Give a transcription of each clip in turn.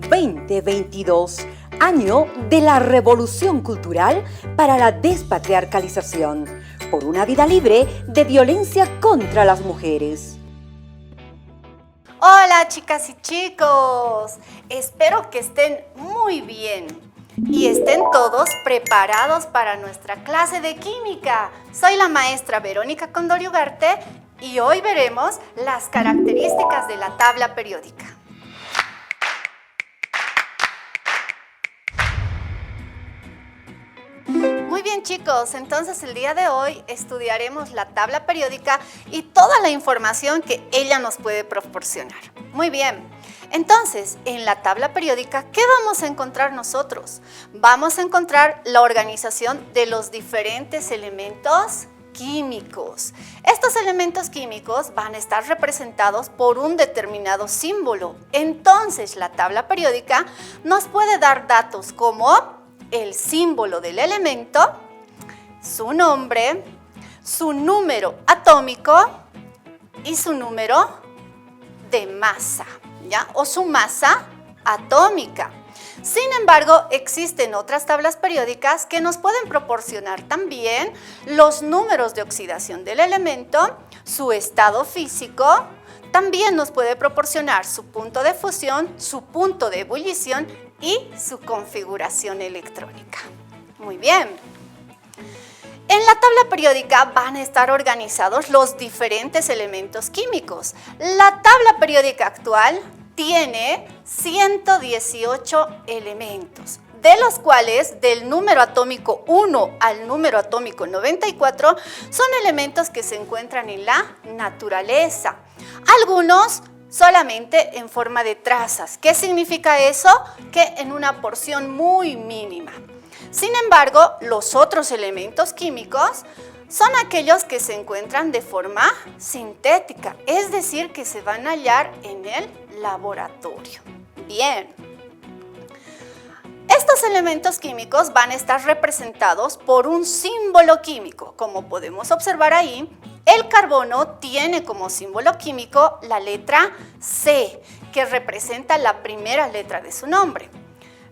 2022, año de la Revolución Cultural para la Despatriarcalización, por una vida libre de violencia contra las mujeres. Hola chicas y chicos, espero que estén muy bien y estén todos preparados para nuestra clase de química. Soy la maestra Verónica Condori Ugarte y hoy veremos las características de la tabla periódica. Muy bien chicos, entonces el día de hoy estudiaremos la tabla periódica y toda la información que ella nos puede proporcionar. Muy bien, entonces en la tabla periódica, ¿qué vamos a encontrar nosotros? Vamos a encontrar la organización de los diferentes elementos químicos. Estos elementos químicos van a estar representados por un determinado símbolo. Entonces la tabla periódica nos puede dar datos como el símbolo del elemento, su nombre, su número atómico y su número de masa, ¿ya? O su masa atómica. Sin embargo, existen otras tablas periódicas que nos pueden proporcionar también los números de oxidación del elemento, su estado físico, también nos puede proporcionar su punto de fusión, su punto de ebullición y su configuración electrónica. Muy bien. En la tabla periódica van a estar organizados los diferentes elementos químicos. La tabla periódica actual tiene 118 elementos, de los cuales del número atómico 1 al número atómico 94 son elementos que se encuentran en la naturaleza. Algunos solamente en forma de trazas. ¿Qué significa eso? Que en una porción muy mínima. Sin embargo, los otros elementos químicos son aquellos que se encuentran de forma sintética, es decir, que se van a hallar en el laboratorio. Bien. Estos elementos químicos van a estar representados por un símbolo químico. Como podemos observar ahí, el carbono tiene como símbolo químico la letra C, que representa la primera letra de su nombre.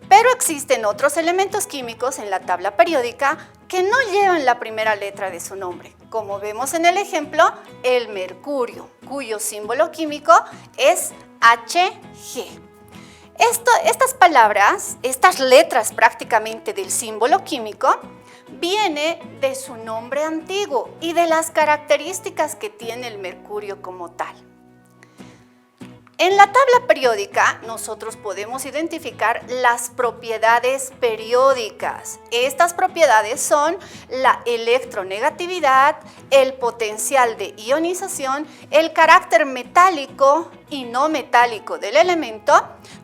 Pero existen otros elementos químicos en la tabla periódica que no llevan la primera letra de su nombre. Como vemos en el ejemplo, el mercurio, cuyo símbolo químico es Hg. Estas palabras, estas letras prácticamente del símbolo químico, viene de su nombre antiguo y de las características que tiene el mercurio como tal. En la tabla periódica nosotros podemos identificar las propiedades periódicas. Estas propiedades son la electronegatividad, el potencial de ionización, el carácter metálico y no metálico del elemento.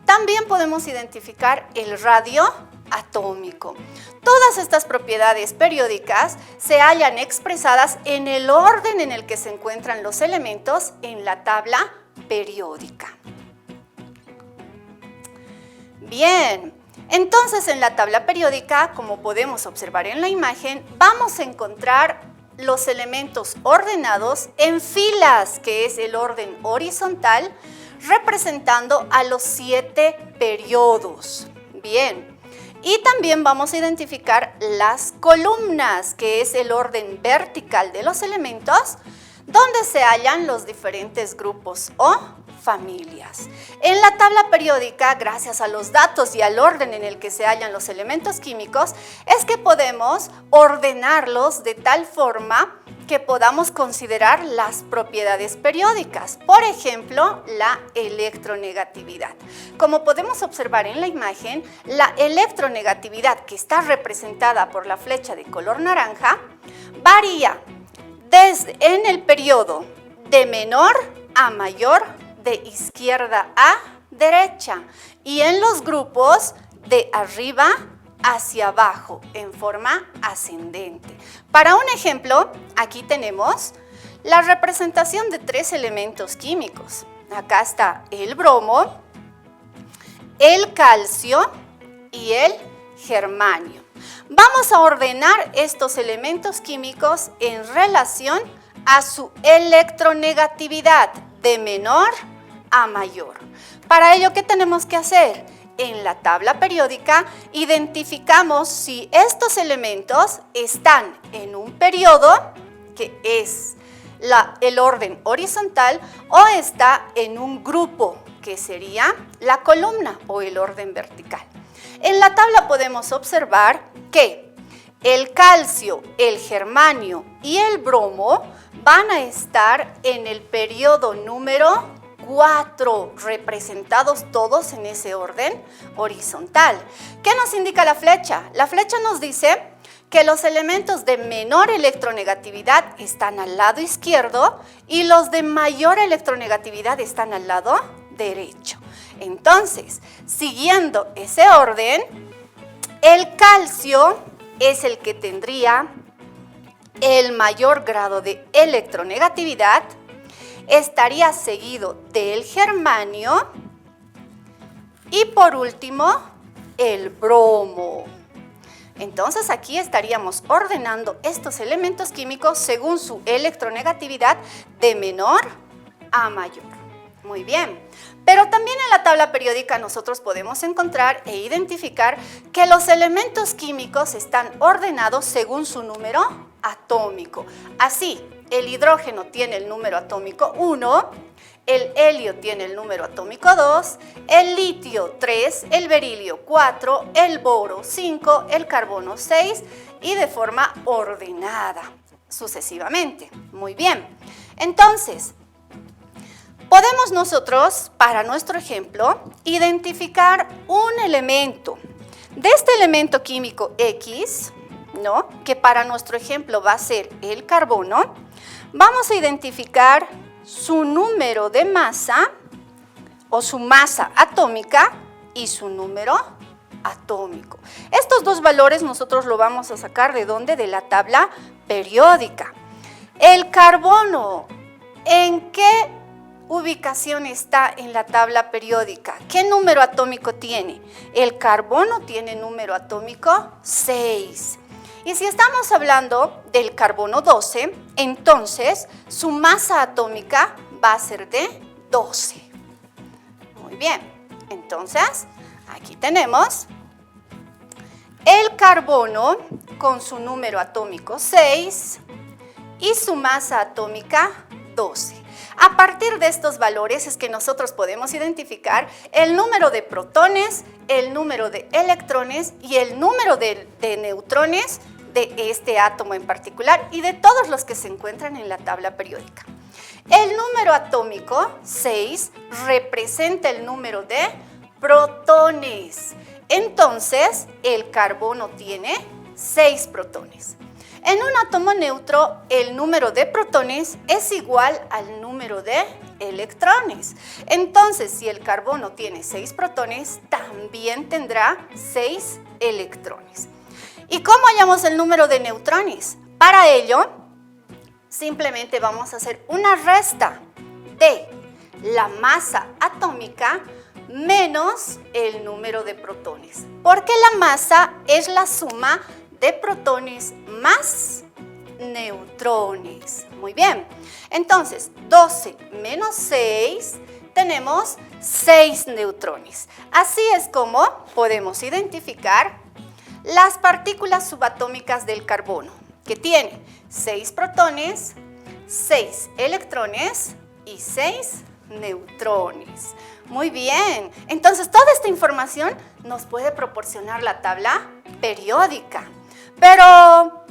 También podemos identificar el radio atómico. Todas estas propiedades periódicas se hallan expresadas en el orden en el que se encuentran los elementos en la tabla periódica. Bien, entonces en la tabla periódica, como podemos observar en la imagen, vamos a encontrar los elementos ordenados en filas, que es el orden horizontal, representando a los 7 periodos. Bien. Y también vamos a identificar las columnas, que es el orden vertical de los elementos, donde se hallan los diferentes grupos o familias. En la tabla periódica, gracias a los datos y al orden en el que se hallan los elementos químicos, es que podemos ordenarlos de tal forma que podamos considerar las propiedades periódicas. Por ejemplo, la electronegatividad. Como podemos observar en la imagen, la electronegatividad, que está representada por la flecha de color naranja, varía en el periodo de menor a mayor, de izquierda a derecha, y en los grupos de arriba hacia abajo, en forma ascendente. Para un ejemplo, aquí tenemos la representación de 3 elementos químicos. Acá está el bromo, el calcio y el germanio. Vamos a ordenar estos elementos químicos en relación a su electronegatividad de menor a mayor. Para ello, ¿qué tenemos que hacer? en la tabla periódica identificamos si estos elementos están en un periodo, que es el orden horizontal, o está en un grupo, que sería la columna o el orden vertical. En la tabla podemos observar que el calcio, el germanio y el bromo van a estar en el periodo número 4, representados todos en ese orden horizontal. ¿Qué nos indica la flecha? La flecha nos dice que los elementos de menor electronegatividad están al lado izquierdo y los de mayor electronegatividad están al lado derecho. Entonces, siguiendo ese orden, el calcio es el que tendría el mayor grado de electronegatividad, estaría seguido del germanio y por último el bromo. Entonces aquí estaríamos ordenando estos elementos químicos según su electronegatividad de menor a mayor. Muy bien, pero también en la tabla periódica nosotros podemos encontrar e identificar que los elementos químicos están ordenados según su número atómico. Así, el hidrógeno tiene el número atómico 1, el helio tiene el número atómico 2, el litio 3, el berilio 4, el boro 5, el carbono 6 y de forma ordenada sucesivamente. Muy bien, entonces podemos nosotros, para nuestro ejemplo, identificar un elemento. De este elemento químico X, ¿no?, que para nuestro ejemplo va a ser el carbono, vamos a identificar su número de masa o su masa atómica y su número atómico. Estos dos valores nosotros lo vamos a sacar ¿de dónde? De la tabla periódica. El carbono, ¿en qué ubicación está en la tabla periódica? ¿Qué número atómico tiene? El carbono tiene número atómico 6. Y si estamos hablando del carbono 12, entonces su masa atómica va a ser de 12. Muy bien, entonces aquí tenemos el carbono con su número atómico 6 y su masa atómica 12. A partir de estos valores es que nosotros podemos identificar el número de protones, el número de electrones y el número de neutrones de este átomo en particular y de todos los que se encuentran en la tabla periódica. El número atómico 6 representa el número de protones. Entonces, el carbono tiene 6 protones. En un átomo neutro, el número de protones es igual al número de electrones. Entonces, si el carbono tiene 6 protones, también tendrá 6 electrones. ¿Y cómo hallamos el número de neutrones? Para ello, simplemente vamos a hacer una resta de la masa atómica menos el número de protones, porque la masa es la suma de protones más neutrones. Muy bien, entonces 12 menos 6 tenemos 6 neutrones. Así es como podemos identificar las partículas subatómicas del carbono, que tiene 6 protones, 6 electrones y 6 neutrones. Muy bien, entonces toda esta información nos puede proporcionar la tabla periódica. Pero,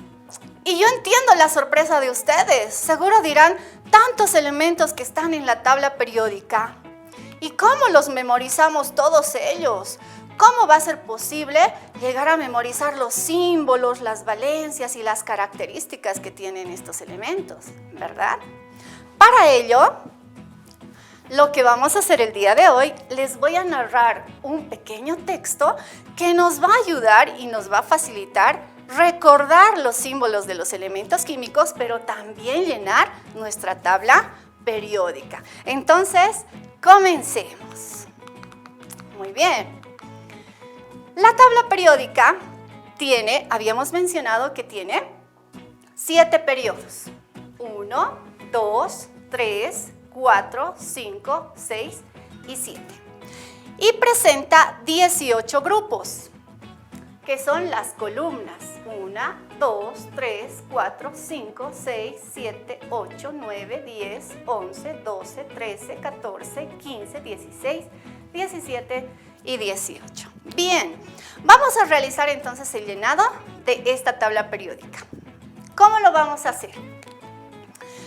y yo entiendo la sorpresa de ustedes, seguro dirán, tantos elementos que están en la tabla periódica, ¿y cómo los memorizamos todos ellos? ¿Cómo va a ser posible llegar a memorizar los símbolos, las valencias y las características que tienen estos elementos, verdad? Para ello, lo que vamos a hacer el día de hoy, les voy a narrar un pequeño texto que nos va a ayudar y nos va a facilitar recordar los símbolos de los elementos químicos, pero también llenar nuestra tabla periódica. Entonces, comencemos. Muy bien. La tabla periódica tiene, habíamos mencionado que tiene 7 periodos. 1, 2, 3, 4, 5, 6 y 7. y presenta 18 grupos, que son las columnas. 1, 2, 3, 4, 5, 6, 7, 8, 9, 10, 11, 12, 13, 14, 15, 16, 17 y 18. Bien, vamos a realizar entonces el llenado de esta tabla periódica. ¿Cómo lo vamos a hacer?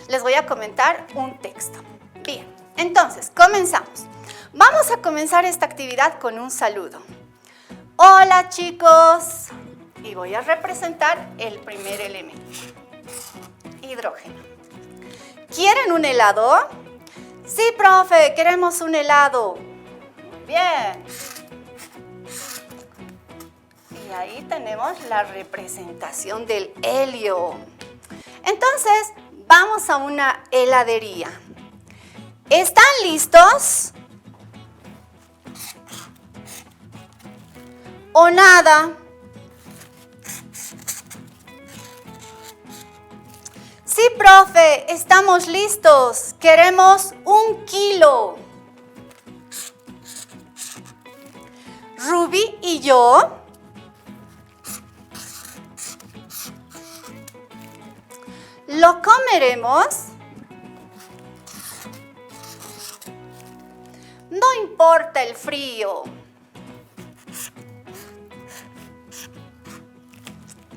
Les voy a comentar un texto. Bien, entonces comenzamos. Vamos a comenzar esta actividad con un saludo. Hola chicos. Y voy a representar el primer elemento, hidrógeno. ¿Quieren un helado? Sí, profe, queremos un helado. Muy bien. Y ahí tenemos la representación del helio. Entonces, vamos a una heladería. ¿Están listos? ¿O nada? Sí, profe, estamos listos. Queremos 1 kilo. Ruby y yo lo comeremos. No importa el frío.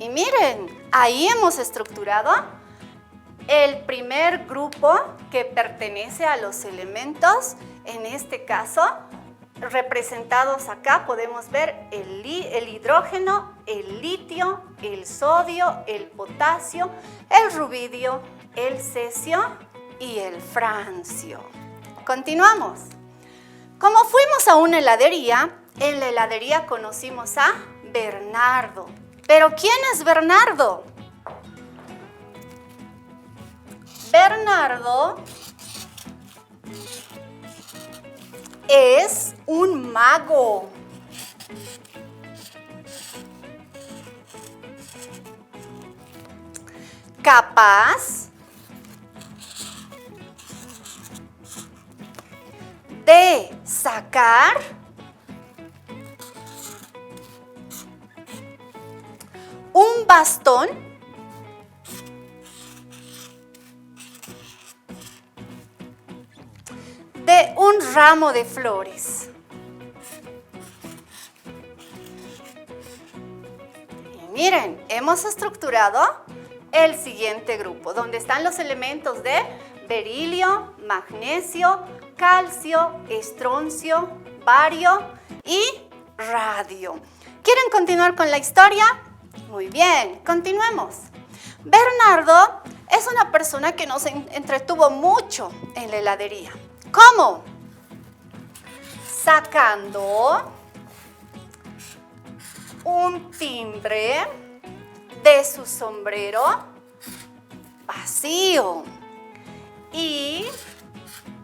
Y miren, ahí hemos estructurado el primer grupo que pertenece a los elementos, en este caso, representados acá podemos ver el hidrógeno, el litio, el sodio, el potasio, el rubidio, el cesio y el francio. Continuamos. Como fuimos a una heladería, en la heladería conocimos a Bernardo. ¿Pero quién es Bernardo? Bernardo es un mago. Capaz de sacar un bastón de un ramo de flores. Y miren, hemos estructurado el siguiente grupo, donde están los elementos de berilio, magnesio, calcio, estroncio, bario y radio. ¿Quieren continuar con la historia? Muy bien, continuemos. Bernardo es una persona que nos entretuvo mucho en la heladería. ¿Cómo? Sacando un timbre de su sombrero vacío y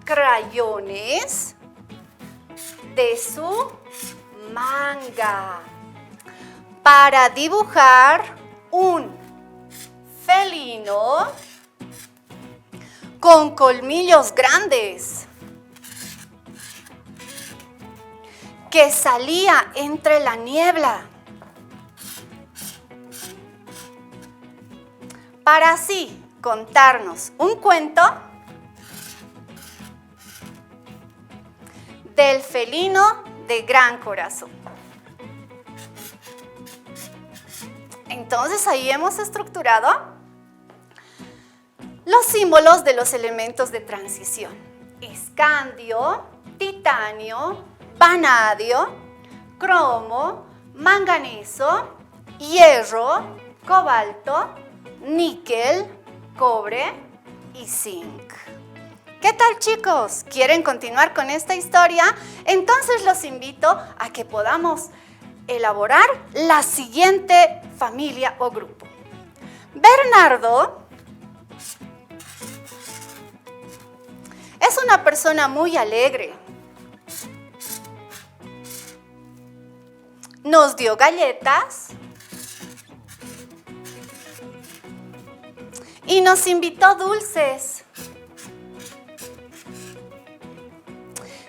crayones de su manga para dibujar un felino con colmillos grandes que salía entre la niebla, para así contarnos un cuento del felino de gran corazón. Entonces ahí hemos estructurado los símbolos de los elementos de transición: escandio, titanio, vanadio, cromo, manganeso, hierro, cobalto, níquel, cobre y zinc. ¿Qué tal, chicos? ¿Quieren continuar con esta historia? Entonces los invito a que podamos elaborar la siguiente familia o grupo. Bernardo es una persona muy alegre. Nos dio galletas y nos invitó dulces.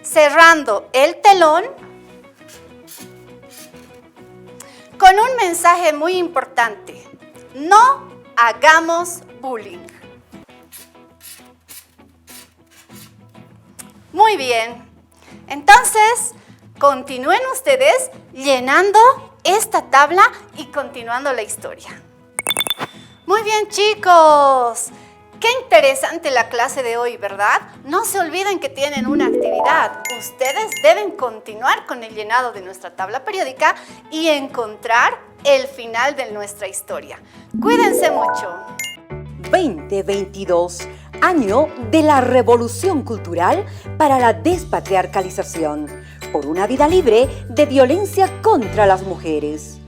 Cerrando el telón, con un mensaje muy importante. No hagamos bullying. Muy bien. Entonces, continúen ustedes llenando esta tabla y continuando la historia. Muy bien, chicos. Qué interesante la clase de hoy, ¿verdad? No se olviden que tienen una actividad. Ustedes deben continuar con el llenado de nuestra tabla periódica y encontrar el final de nuestra historia. Cuídense mucho. 2022, año de la Revolución Cultural para la Despatriarcalización, por una vida libre de violencia contra las mujeres.